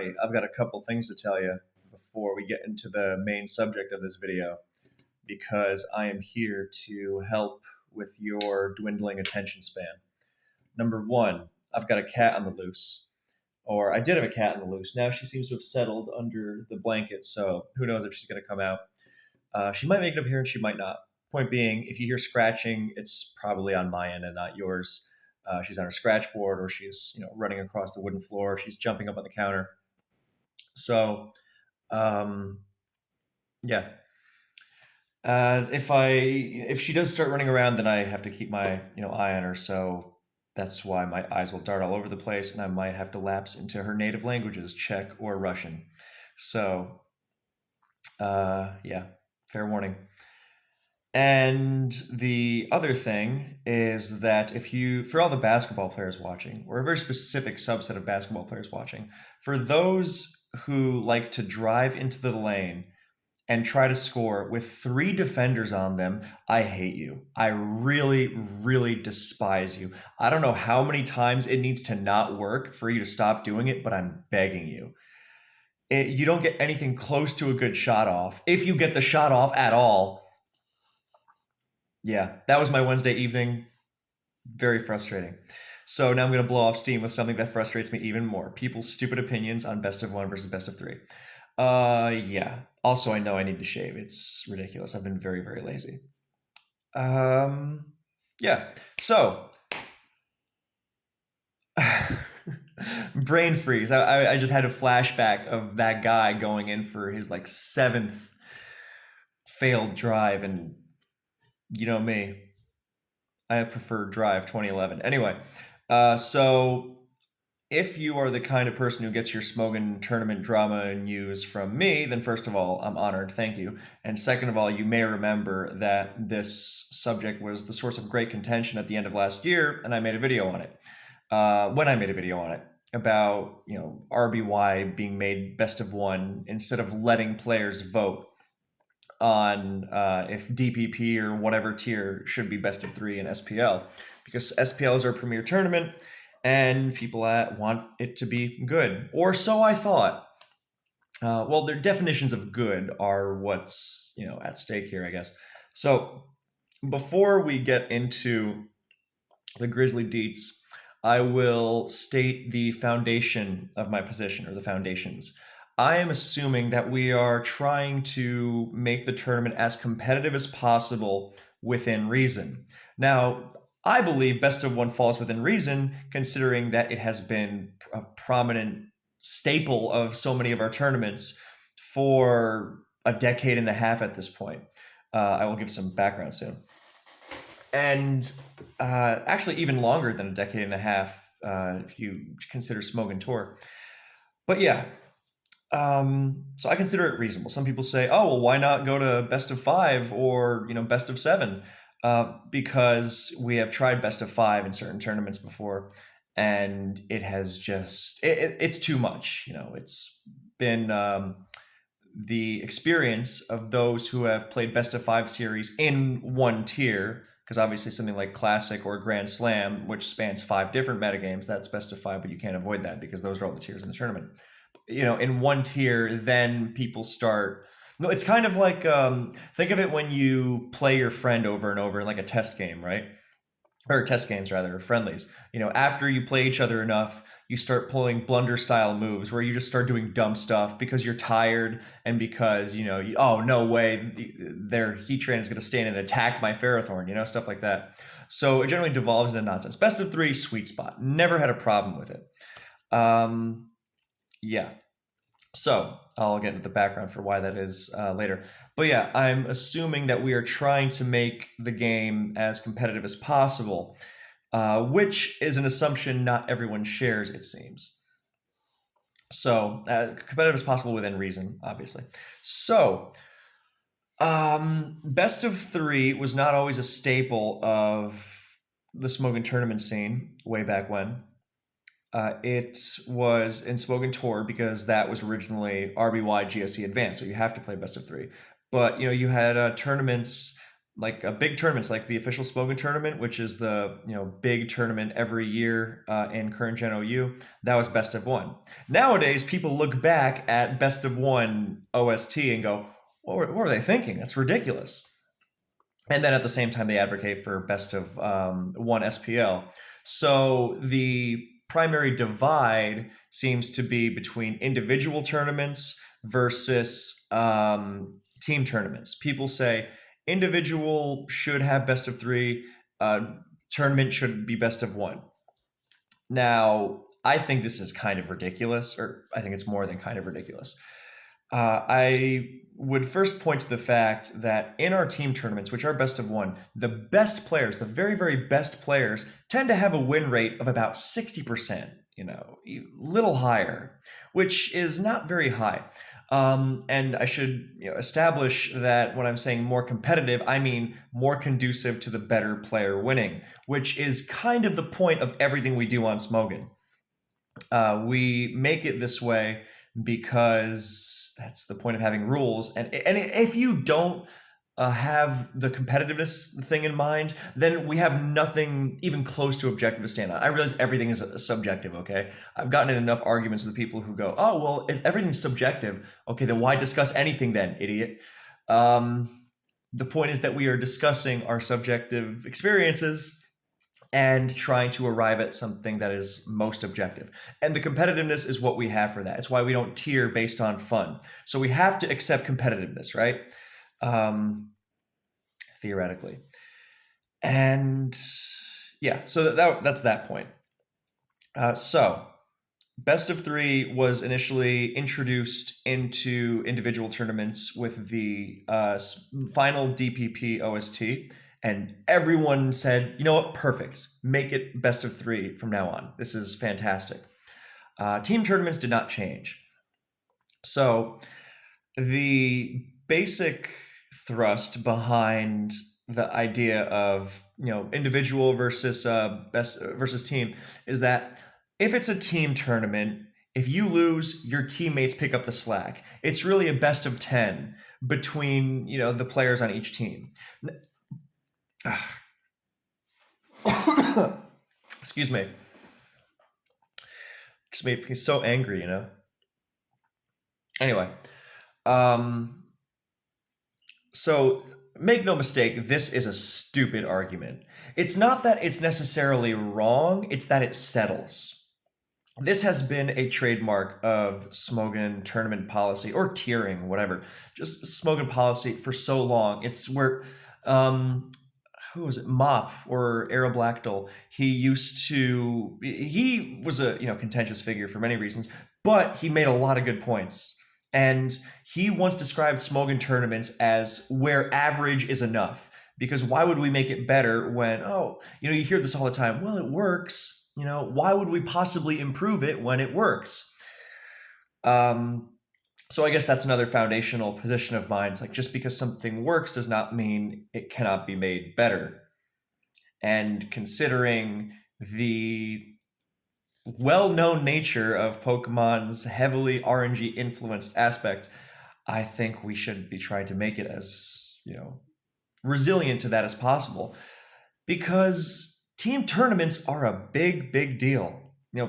everybody. I've got a couple things to tell you before we get into the main subject of this video, because I am here to help with your dwindling attention span. Number one, I've got a cat on the loose. Or I did have a cat on the loose. Now she seems to have settled under the blanket, so who knows if she's going to come out. She might make it up here and she might not. Point being, if you hear scratching, it's probably on my end and not yours. She's on her scratch board, or she's running across the wooden floor. She's jumping up on the counter. So um, yeah, if she does start running around, then I have to keep my eye on her. So that's why my eyes will dart all over the place, and I might have to lapse into her native languages, Czech or Russian. So yeah, fair warning. And the other thing is that for all the basketball players watching, or a very specific subset of basketball players watching, for those who like to drive into the lane and try to score with three defenders on them, I hate you. I really, really despise you. I don't know how many times it needs to not work for you to stop doing it, but I'm begging you. You don't get anything close to a good shot off. If you get the shot off at all, yeah, that was my Wednesday evening. Very frustrating. So now I'm going to blow off steam with something that frustrates me even more. People's stupid opinions on best of one versus best of three. Yeah. Also, I know I need to shave. It's ridiculous. I've been very, very lazy. Yeah. So, brain freeze. I just had a flashback of that guy going in for his like seventh failed drive, and you know me, I prefer Drive 2011. Anyway, so if you are the kind of person who gets your Smogon tournament drama news from me, then first of all, I'm honored. Thank you. And second of all, you may remember that this subject was the source of great contention at the end of last year, and I made a video on it. When I made a video on it about RBY being made best of one instead of letting players vote on if DPP or whatever tier should be best of three in SPL, because SPL is our premier tournament and people want it to be good, or so I thought. Well, their definitions of good are what's at stake here, I guess. So before we get into the Grizzly Deets, I will state the foundation of my position, or the foundations. I am assuming that we are trying to make the tournament as competitive as possible within reason. Now, I believe best of one falls within reason, considering that it has been a prominent staple of so many of our tournaments for a decade and a half at this point. I will give some background soon. And actually even longer than a decade and a half, if you consider Smogon Tour. But yeah, so I consider it reasonable. Some people say, oh, well, why not go to best of five or best of seven? Because we have tried best of five in certain tournaments before, and it has just it's too much. It's been the experience of those who have played best of five series in one tier, because obviously something like Classic or Grand Slam, which spans 5 different metagames, that's best of 5, but you can't avoid that because those are all the tiers in the tournament. In one tier, then people start. No, it's kind of like think of it when you play your friend over and over in like a test game, right? Or test games rather, or friendlies. After you play each other enough, you start pulling blunder style moves where you just start doing dumb stuff because you're tired and because oh no way, their Heatran is going to stand and attack my Ferrothorn, stuff like that. So it generally devolves into nonsense. Best of 3, sweet spot. Never had a problem with it. Yeah. So I'll get into the background for why that is later. But yeah, I'm assuming that we are trying to make the game as competitive as possible, which is an assumption not everyone shares, it seems. So competitive as possible within reason, obviously. So best of 3 was not always a staple of the Smogon tournament scene way back when. It was in Smogon Tour because that was originally RBY GSC Advanced, so you have to play best of 3. But you had tournaments like big tournaments, like the official Smogon tournament, which is the big tournament every year in current Gen OU. That was best of one. Nowadays, people look back at best of one OST and go, what were they thinking? That's ridiculous. And then at the same time, they advocate for best of one SPL. So the primary divide seems to be between individual tournaments versus team tournaments. People say individual should have best of three, tournament should be best of one. Now, I think this is kind of ridiculous, or I think it's more than kind of ridiculous. I would first point to the fact that in our team tournaments, which are best of one, the best players, the very, very best players, tend to have a win rate of about 60%, a little higher, which is not very high. And I should establish that when I'm saying more competitive, I mean more conducive to the better player winning, which is kind of the point of everything we do on Smogon. We make it this way because that's the point of having rules. And if you don't have the competitiveness thing in mind, then we have nothing even close to objective to stand on. I realize everything is subjective, okay? I've gotten in enough arguments with people who go, oh, well, if everything's subjective, okay, then why discuss anything then, idiot? The point is that we are discussing our subjective experiences and trying to arrive at something that is most objective. And the competitiveness is what we have for that. It's why we don't tier based on fun. So we have to accept competitiveness, right? Theoretically. And yeah, so that's that point. So best of three was initially introduced into individual tournaments with the final DPP OST. And everyone said, you know what, perfect. Make it best of three from now on. This is fantastic. Team tournaments did not change. So the basic thrust behind the idea of individual versus best versus team is that if it's a team tournament, if you lose, your teammates pick up the slack. It's really a best of 10 between the players on each team. Excuse me. Just made me so angry, Anyway, so make no mistake, this is a stupid argument. It's not that it's necessarily wrong, it's that it settles. This has been a trademark of Smogon tournament policy, or tiering, whatever. Just Smogon policy for so long. It's where who was it, Mop or Aeroblactyl, he was a contentious figure for many reasons, but he made a lot of good points. And he once described Smogon tournaments as where average is enough. Because why would we make it better when, you hear this all the time, well, it works. Why would we possibly improve it when it works? So I guess that's another foundational position of mine. It's like, just because something works does not mean it cannot be made better. And considering the well-known nature of Pokemon's heavily RNG influenced aspect, I think we should be trying to make it as, resilient to that as possible. Because team tournaments are a big, big deal.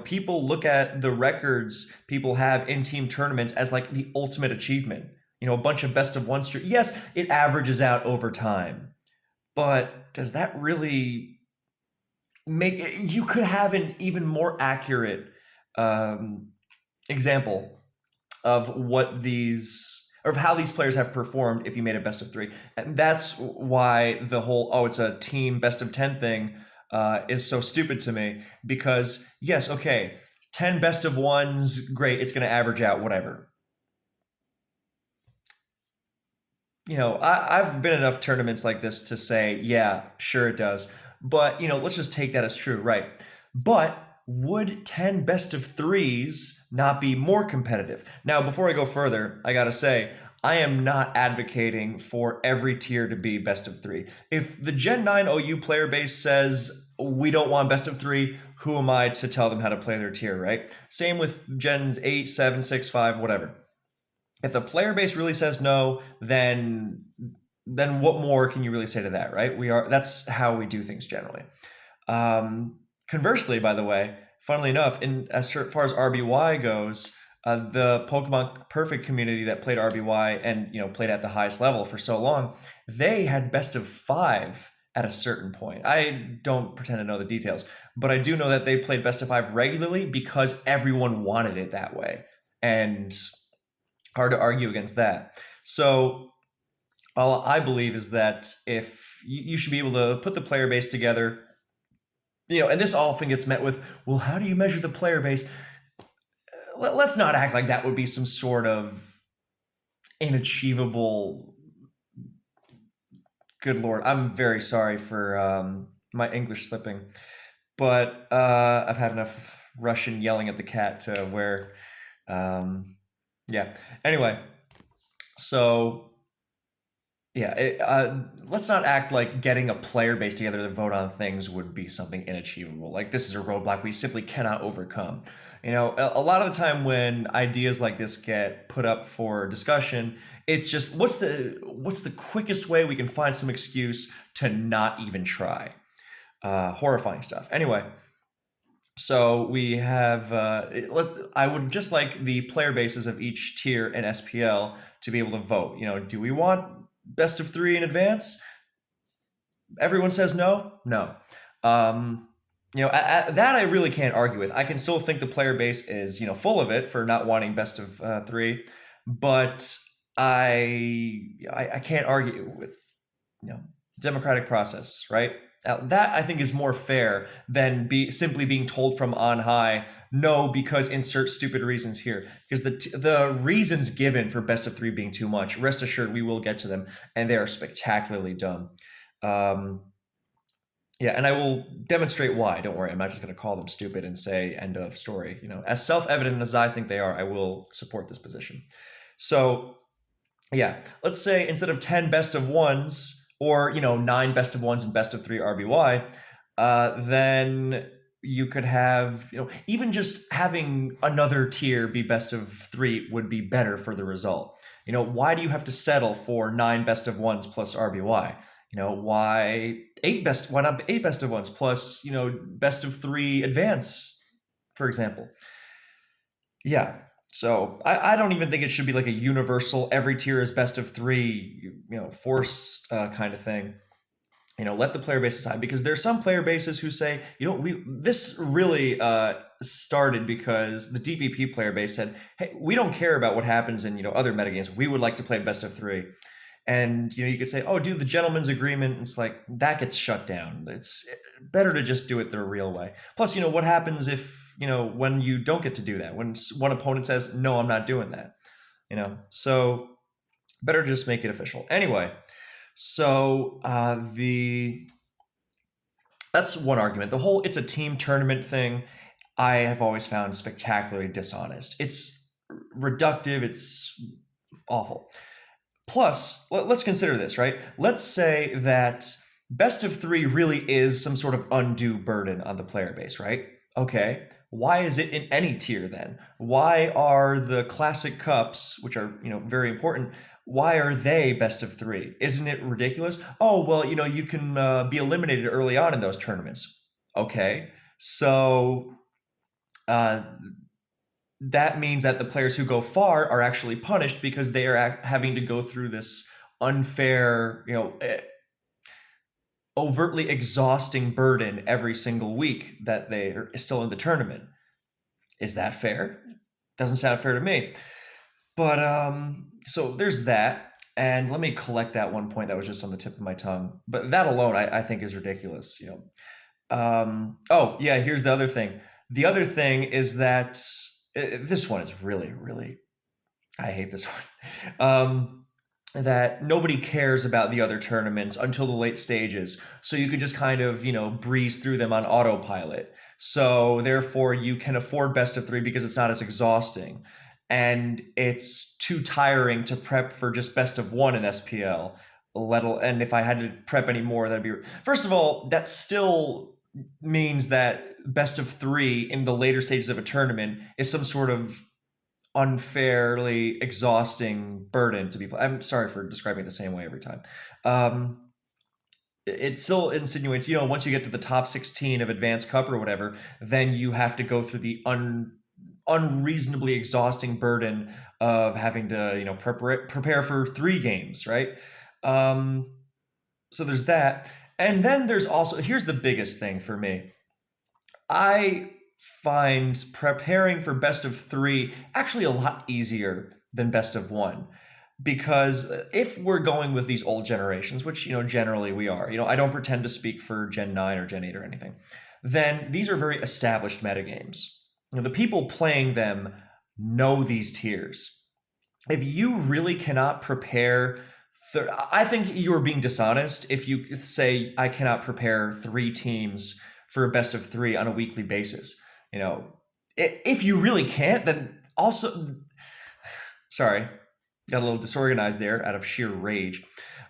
People look at the records people have in team tournaments as like the ultimate achievement. A bunch of best of one streak. Yes, it averages out over time, but does that really make it? You could have an even more accurate example of of how these players have performed if you made a best of three. And that's why the whole, it's a team best of 10 thing is so stupid to me, because yes, okay, 10 best of ones, great, it's going to average out, whatever. I've been in enough tournaments like this to say, yeah, sure it does. But, let's just take that as true, right? But would 10 best of threes not be more competitive? Now, before I go further, I gotta say, I am not advocating for every tier to be best of three. If the Gen 9 OU player base says we don't want best of three, who am I to tell them how to play their tier, right? Same with Gens 8, 7, 6, 5, whatever. If the player base really says no, then then what more can you really say to that, right? That's how we do things generally. Conversely, by the way, funnily enough, in as far as RBY goes, the Pokemon Perfect community that played RBY and played at the highest level for so long, they had best of five at a certain point. I don't pretend to know the details, but I do know that they played best of five regularly because everyone wanted it that way, and hard to argue against that. So all I believe is that if you should be able to put the player base together, and this often gets met with, well, how do you measure the player base? Let's not act like that would be some sort of inachievable. Good Lord, I'm very sorry for my English slipping, but I've had enough Russian yelling at the cat to where, yeah. Anyway, so yeah, let's not act like getting a player base together to vote on things would be something inachievable. Like this is a roadblock we simply cannot overcome. A lot of the time when ideas like this get put up for discussion, it's just what's the quickest way we can find some excuse to not even try. Horrifying stuff. Anyway, so we have. I would just like the player bases of each tier in SPL to be able to vote. Do we want best of three in advance? Everyone says no. No. That I really can't argue with. I can still think the player base is full of it for not wanting best of three, but I can't argue with democratic process, right? That I think is more fair than simply being told from on high, no, because insert stupid reasons here. Because the reasons given for best of three being too much, rest assured we will get to them, and they are spectacularly dumb. Yeah, and I will demonstrate why. Don't worry, I'm not just going to call them stupid and say end of story. As self-evident as I think they are, I will support this position. So yeah, let's say instead of 10 best of ones or 9 best of ones and best of three RBY, then you could have even just having another tier be best of three would be better for the result. Why do you have to settle for 9 best of ones plus RBY? Why why not 8 best of ones plus best of three advance, for example? Yeah. So I don't even think it should be like a universal every tier is best of three, force kind of thing. Let the player base decide, because there's some player bases who say, this really started because the DPP player base said, hey, we don't care about what happens in other metagames. We would like to play best of three. And you could say, oh, dude, the gentleman's agreement. It's like that gets shut down. It's better to just do it the real way. Plus, what happens if when you don't get to do that, when one opponent says, no, I'm not doing that, so better just make it official. Anyway, so that's one argument. The whole it's a team tournament thing, I have always found spectacularly dishonest. It's reductive. It's awful. Plus, let's consider this, right? Let's say that best of three really is some sort of undue burden on the player base, right? Okay, why is it in any tier then? Why are the classic cups, which are very important, why are they best of three? Isn't it ridiculous? Oh, well, you can be eliminated early on in those tournaments. Okay, so that means that the players who go far are actually punished because they are having to go through this unfair, overtly exhausting burden every single week that they are still in the tournament. Is that fair? Doesn't sound fair to me. But so there's that. And let me collect that one point that was just on the tip of my tongue. But that alone, I think, is ridiculous. Oh yeah, here's the other thing. The other thing is that this one is really, really. I hate this one. That nobody cares about the other tournaments until the late stages. So you can just kind of, breeze through them on autopilot. So therefore you can afford best of three because it's not as exhausting. And it's too tiring to prep for just best of one in SPL. And if I had to prep any more, that'd be. First of all, that still means that best of three in the later stages of a tournament is some sort of unfairly exhausting burden to be. I'm sorry for describing it the same way every time. Um, it still insinuates, once you get to the top 16 of Advanced Cup or whatever, then you have to go through the unreasonably exhausting burden of having to, prepare for 3 games, right? Um, so there's that. And then there's also, here's the biggest thing for me. I find preparing for best of 3 actually a lot easier than best of 1, because if we're going with these old generations, which generally we are, I don't pretend to speak for Gen 9 or Gen 8 or anything, then these are very established metagames. The people playing them know these tiers. If you really cannot prepare, I think you are being dishonest if you say I cannot prepare 3 teams for a best of 3 on a weekly basis. You know, if you really can't, then also, sorry, got a little disorganized there out of sheer rage.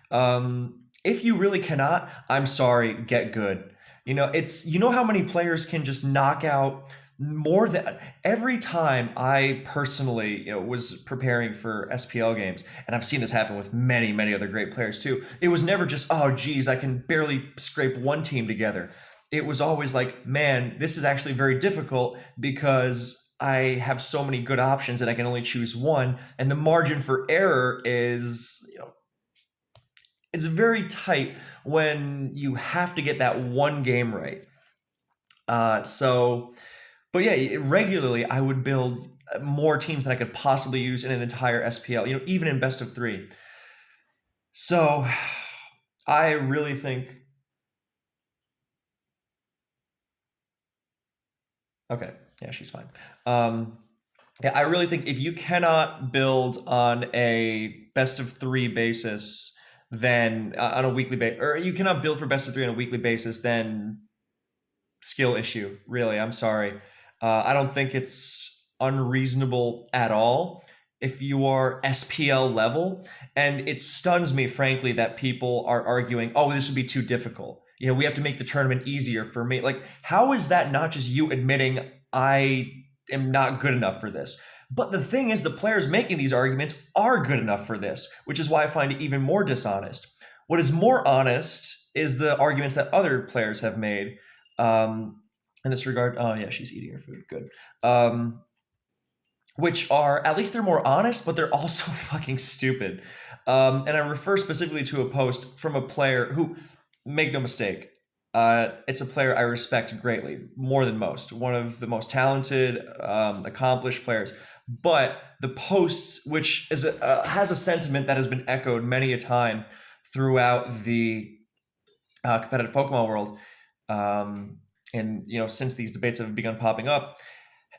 If you really cannot, I'm sorry, get good. It's how many players can just knock out more than every time I personally, was preparing for SPL games, and I've seen this happen with many, many other great players too. It was never just, oh geez, I can barely scrape one team together. It was always like, man, this is actually very difficult because I have so many good options and I can only choose one, and the margin for error is, it's very tight when you have to get that one game right. But yeah, regularly I would build more teams than I could possibly use in an entire SPL, even in best of 3. So I really think, okay, yeah, she's fine. Yeah, I really think if you cannot build on a best of 3 basis, then on a weekly basis, or you cannot build for best of 3 on a weekly basis, then skill issue. Really, I'm sorry. I don't think it's unreasonable at all if you are SPL level. And it stuns me, frankly, that people are arguing, oh, this would be too difficult. We have to make the tournament easier for me. Like, how is that not just you admitting I am not good enough for this? But the thing is, the players making these arguments are good enough for this, which is why I find it even more dishonest. What is more honest is the arguments that other players have made in this regard. Oh yeah, she's eating her food. Good. Which are, at least they're more honest, but they're also fucking stupid. And I refer specifically to a post from a player who, make no mistake, it's a player I respect greatly, more than most. One of the most talented, accomplished players. But the posts, which has a sentiment that has been echoed many a time throughout the competitive Pokemon world, and since these debates have begun popping up,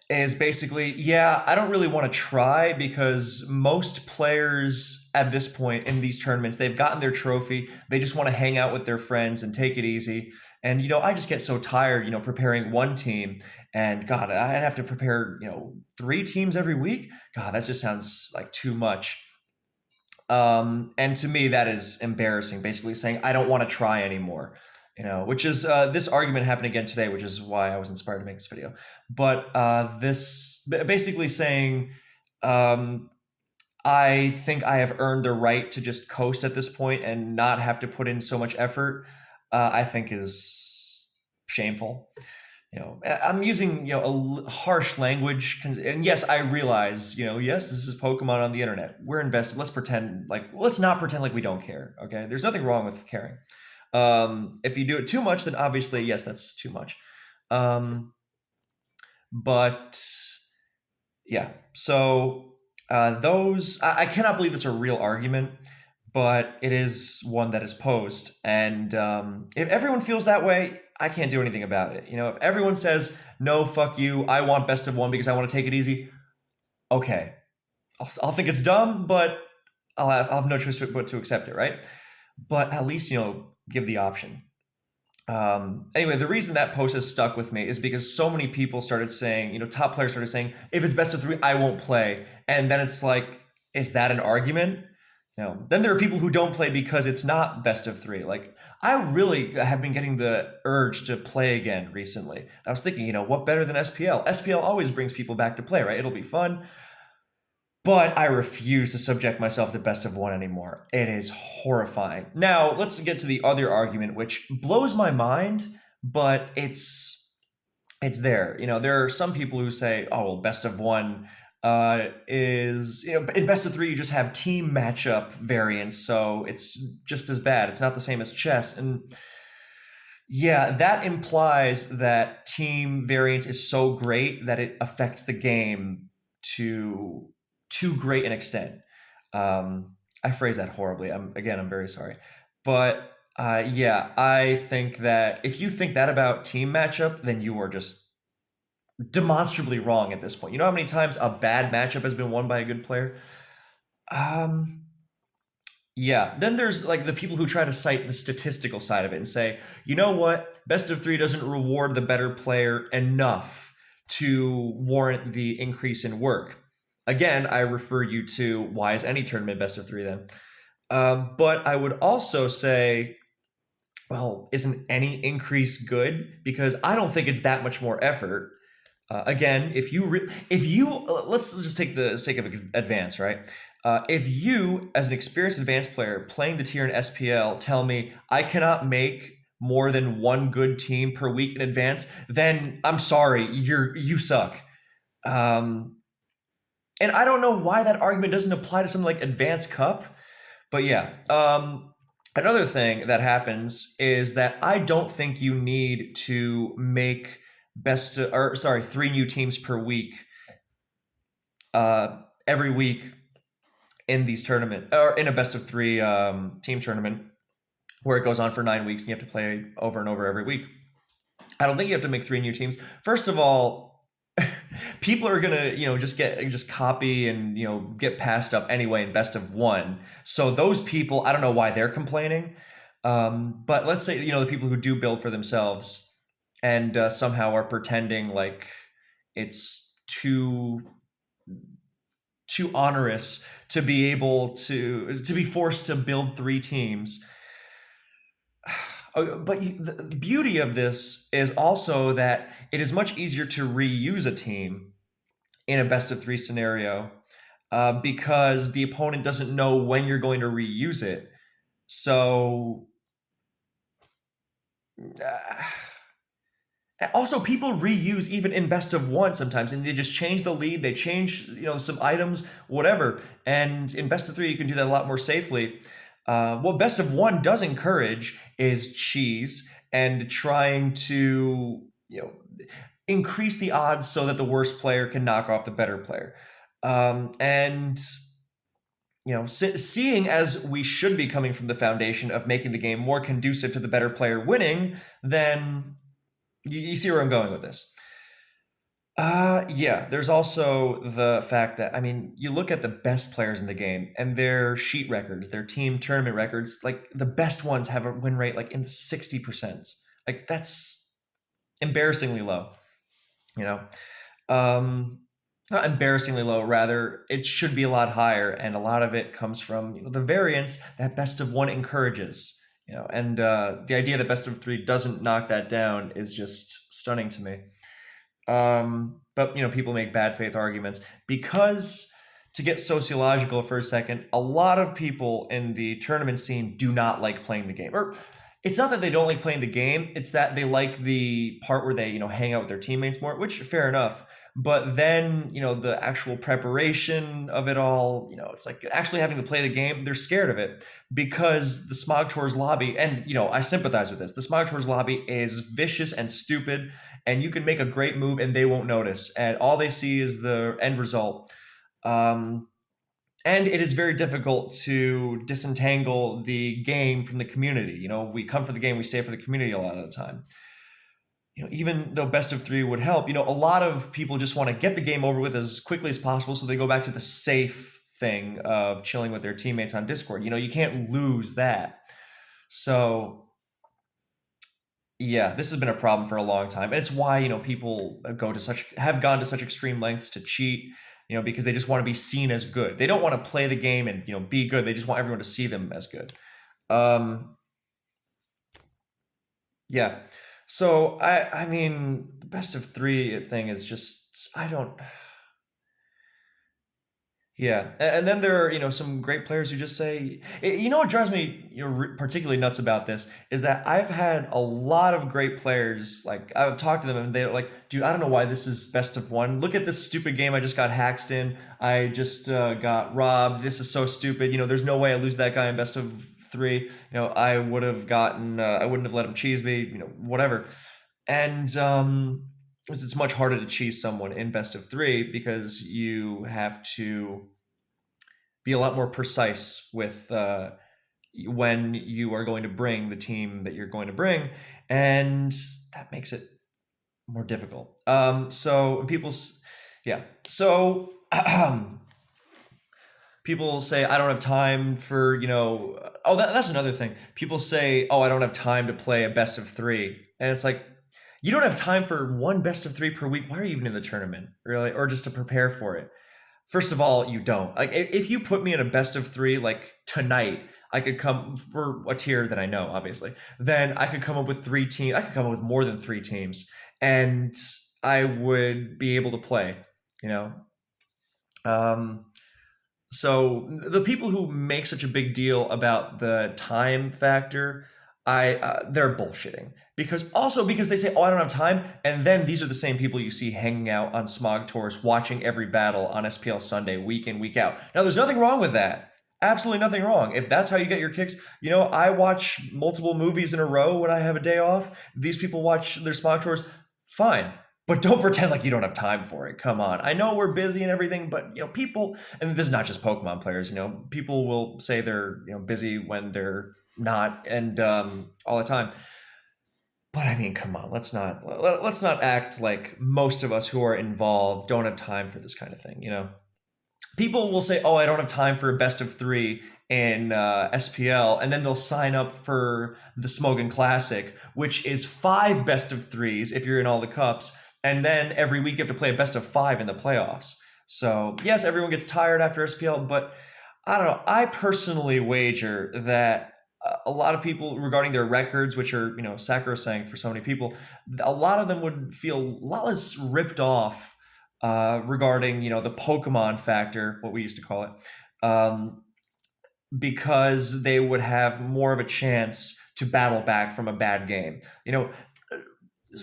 is basically, yeah, I don't really want to try because most players at this point in these tournaments, they've gotten their trophy. They just want to hang out with their friends and take it easy. And, I just get so tired, preparing one team. And God, I'd have to prepare, 3 teams every week. God, that just sounds like too much. And to me, that is embarrassing, basically saying, I don't want to try anymore. Which is this argument happened again today, which is why I was inspired to make this video. But this basically saying, I think I have earned the right to just coast at this point and not have to put in so much effort, I think is shameful. I'm using a harsh language, and yes, I realize yes, this is Pokemon on the internet. We're invested. Let's not pretend like we don't care. Okay, there's nothing wrong with caring. If you do it too much, then obviously, yes, that's too much. But yeah, so I cannot believe it's a real argument, but it is one that is posed. And if everyone feels that way, I can't do anything about it. If everyone says, no, fuck you, I want best of 1 because I want to take it easy, okay. I'll think it's dumb, but I'll have no choice but to accept it, right? But at least, give the option. Anyway, the reason that post has stuck with me is because so many people started saying, top players started saying, if it's best of 3, I won't play. And then it's like, is that an argument? Then there are people who don't play because it's not best of 3. Like, I really have been getting the urge to play again recently. I was thinking, what better than SPL? SPL always brings people back to play, right? It'll be fun. but I refuse to subject myself to best of one anymore. It is horrifying. Now, let's get to the other argument, which blows my mind, but it's there. There are some people who say, "Oh, well, best of one is in best of three you just have team matchup variants, so it's just as bad. It's not the same as chess." And yeah, that implies that team variance is so great that it affects the game to too great an extent. I phrase that horribly. I'm very sorry, but yeah, I think that if you think that about team matchup, then you are just demonstrably wrong at this point. You know how many times a bad matchup has been won by a good player? Um, yeah. Then there's like the people who try to cite the statistical side of it and say, you know what, best of three doesn't reward the better player enough to warrant the increase in work. Again, I refer you to why is any tournament best of three then? But I would also say, well, isn't any increase good? Because I don't think it's that much more effort. Again, if you let's just take the sake of advance, right? If you, as an experienced advanced player playing the tier in SPL, tell me I cannot make more than one good team per week in advance, then I'm sorry, you suck. Um, and I don't know why that argument doesn't apply to something like Advanced Cup, but yeah. Another thing that happens is that I don't think you need to make three new teams per week every week in these tournament or in a best of three team tournament where it goes on for 9 weeks and you have to play over and over every week. I don't think you have to make three new teams. First of all, people are gonna just copy and get past stuff anyway in best of one. So those people, I don't know why they're complaining. But let's say the people who do build for themselves and somehow are pretending like it's too onerous to be able to be forced to build three teams. But the beauty of this is also that it is much easier to reuse a team in a best of three scenario because the opponent doesn't know when you're going to reuse it. So uh, also people reuse even in best of one sometimes, and they just change the lead, they change some items, whatever. And in best of three, you can do that a lot more safely. What best of one does encourage is cheese and trying to increase the odds so that the worst player can knock off the better player. And seeing as we should be coming from the foundation of making the game more conducive to the better player winning, then you see where I'm going with this. Yeah, there's also the fact that, I mean, you look at the best players in the game and their sheet records, their team tournament records, like the best ones have a win rate like in the 60%. Like that's embarrassingly low, you know? Um, Not embarrassingly low, rather, it should be a lot higher, and a lot of it comes from the variance that best of one encourages. And the idea that best of three doesn't knock that down is just stunning to me. But people make bad faith arguments because, to get sociological for a second, a lot of people in the tournament scene do not like playing the game. Or it's not that they don't like playing the game, it's that they like the part where they hang out with their teammates more, which fair enough. But then the actual preparation of it all, it's like actually having to play the game, they're scared of it because the Smog Tours lobby, and I sympathize with this, the Smog Tours lobby is vicious and stupid, and you can make a great move and they won't notice, and all they see is the end result. um, and it is very difficult to disentangle the game from the community. We come for the game, we stay for the community a lot of the time. Even though best of three would help, a lot of people just want to get the game over with as quickly as possible, so they go back to the safe thing of chilling with their teammates on Discord. You can't lose that. So yeah, this has been a problem for a long time, and it's why people have gone to such extreme lengths to cheat. Because they just want to be seen as good. They don't want to play the game and be good. They just want everyone to see them as good. Um, yeah. So I mean, the best of three thing is just I don't. Yeah, and then there are some great players who just say, what drives me particularly nuts about this is that I've had a lot of great players, like I've talked to them and they're like, dude, I don't know why this is best of one. Look at this stupid game I just got hacked in. I just got robbed. This is so stupid. There's no way I lose that guy in best of three. I would have gotten I wouldn't have let him cheese me. Whatever. And it's much harder to cheese someone in best of three because you have to be a lot more precise with when you are going to bring the team that you're going to bring, and that makes it more difficult. So yeah. So people say I don't have time for Oh, that's another thing. People say, oh, I don't have time to play a best of three, and it's like you don't have time for one best of three per week. Why are you even in the tournament, really, or just to prepare for it? First of all, you don't. Like if you put me in a best of three like tonight, I could come for a tier that I know, obviously. Then I could come up with three teams. I could come up with more than three teams, and I would be able to play. You know. Um, so the people who make such a big deal about the time factor, they're bullshitting because they say, "Oh, I don't have time," and then these are the same people you see hanging out on Smog tours, watching every battle on SPL Sunday, week in week out. Now, there's nothing wrong with that. Absolutely nothing wrong. If that's how you get your kicks, I watch multiple movies in a row when I have a day off. These people watch their Smog tours. Fine. But don't pretend like you don't have time for it. Come on. I know we're busy and everything, but people, and this is not just Pokemon players, people will say they're busy when they're not, and all the time. But I mean, come on, let's not act like most of us who are involved don't have time for this kind of thing. People will say, "Oh, I don't have time for a best of three in SPL," and then they'll sign up for the Smogon Classic, which is five best of threes if you're in all the cups, and then every week you have to play a best of five in the playoffs. So yes, everyone gets tired after SPL, but I don't know. I personally wager that a lot of people, regarding their records, which are sacrosanct for so many people, a lot of them would feel a lot less ripped off regarding the Pokemon factor, what we used to call it, because they would have more of a chance to battle back from a bad game.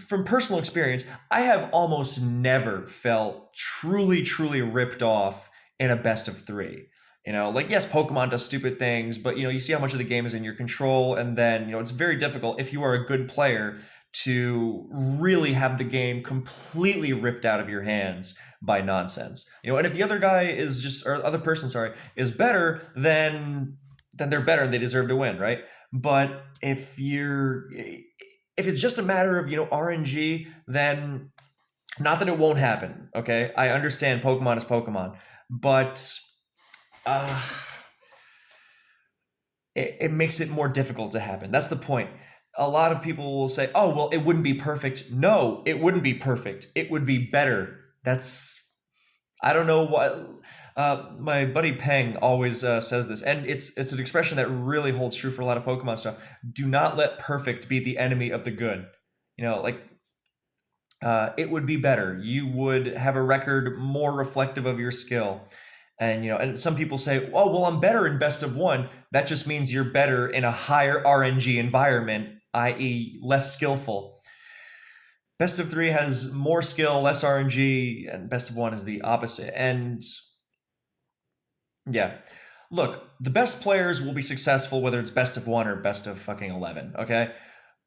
From personal experience, I have almost never felt truly, truly ripped off in a best of three. Like yes, Pokemon does stupid things, but you see how much of the game is in your control, and then it's very difficult if you are a good player to really have the game completely ripped out of your hands by nonsense. And if the other guy is just, or other person, sorry, is better, then they're better and they deserve to win, right? But if it's just a matter of RNG, then not that it won't happen. Okay, I understand Pokemon is Pokemon, but uh, it makes it more difficult to happen. That's the point. A lot of people will say, "Oh, well, it wouldn't be perfect." No, it wouldn't be perfect. It would be better. I don't know what. My buddy Peng always says this, and it's an expression that really holds true for a lot of Pokemon stuff. Do not let perfect be the enemy of the good. Like it would be better. You would have a record more reflective of your skill. And some people say, "Oh, well, I'm better in best of one." That just means you're better in a higher RNG environment, i.e., less skillful. Best of three has more skill, less RNG, and best of one is the opposite. And yeah, look, the best players will be successful whether it's best of one or best of fucking 11. Okay,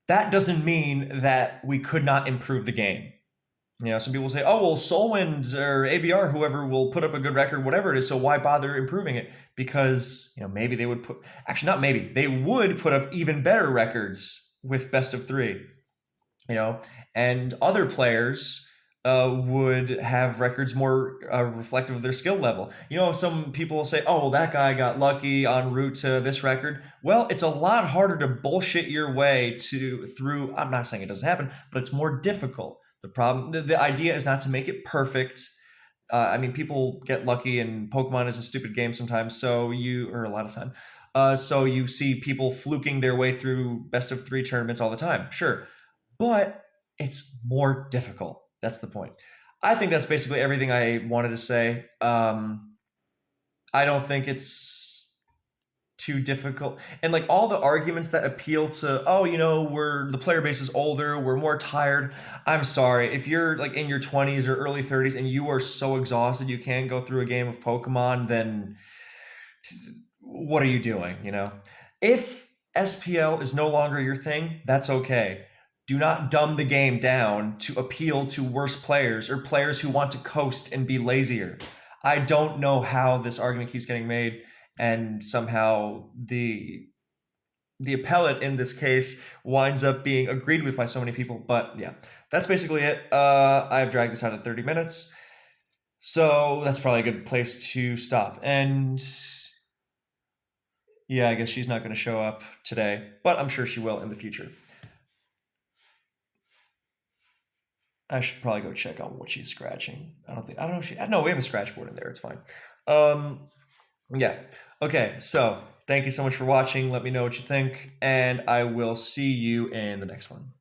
that doesn't mean that we could not improve the game. Some people say, "Oh, well, Solwind or ABR, whoever will put up a good record, whatever it is, so why bother improving it?" Because, maybe they would actually, not maybe, they would put up even better records with best of three, and other players would have records more reflective of their skill level. Some people will say, "Oh, well, that guy got lucky en route to this record." Well, it's a lot harder to bullshit your way through. I'm not saying it doesn't happen, but it's more difficult. The idea is not to make it perfect. I mean, people get lucky, and Pokemon is a stupid game sometimes. Or a lot of time. So you see people fluking their way through best of three tournaments all the time. Sure, but it's more difficult. That's the point. I think that's basically everything I wanted to say. I don't think it's too difficult. And like all the arguments that appeal to, oh, we're the player base is older, we're more tired. I'm sorry. If you're like in your 20s or early 30s and you are so exhausted you can't go through a game of Pokemon, then what are you doing, If SPL is no longer your thing, that's okay. Do not dumb the game down to appeal to worse players or players who want to coast and be lazier. I don't know how this argument keeps getting made, and somehow the appellate in this case winds up being agreed with by so many people. But yeah, that's basically it. I've dragged this out at 30 minutes, so that's probably a good place to stop. And yeah, I guess she's not going to show up today, but I'm sure she will in the future. I should probably go check on what she's scratching. I don't know if she, no, we have a scratch board in there. It's fine. Um, yeah. Okay. So thank you so much for watching. Let me know what you think, and I will see you in the next one.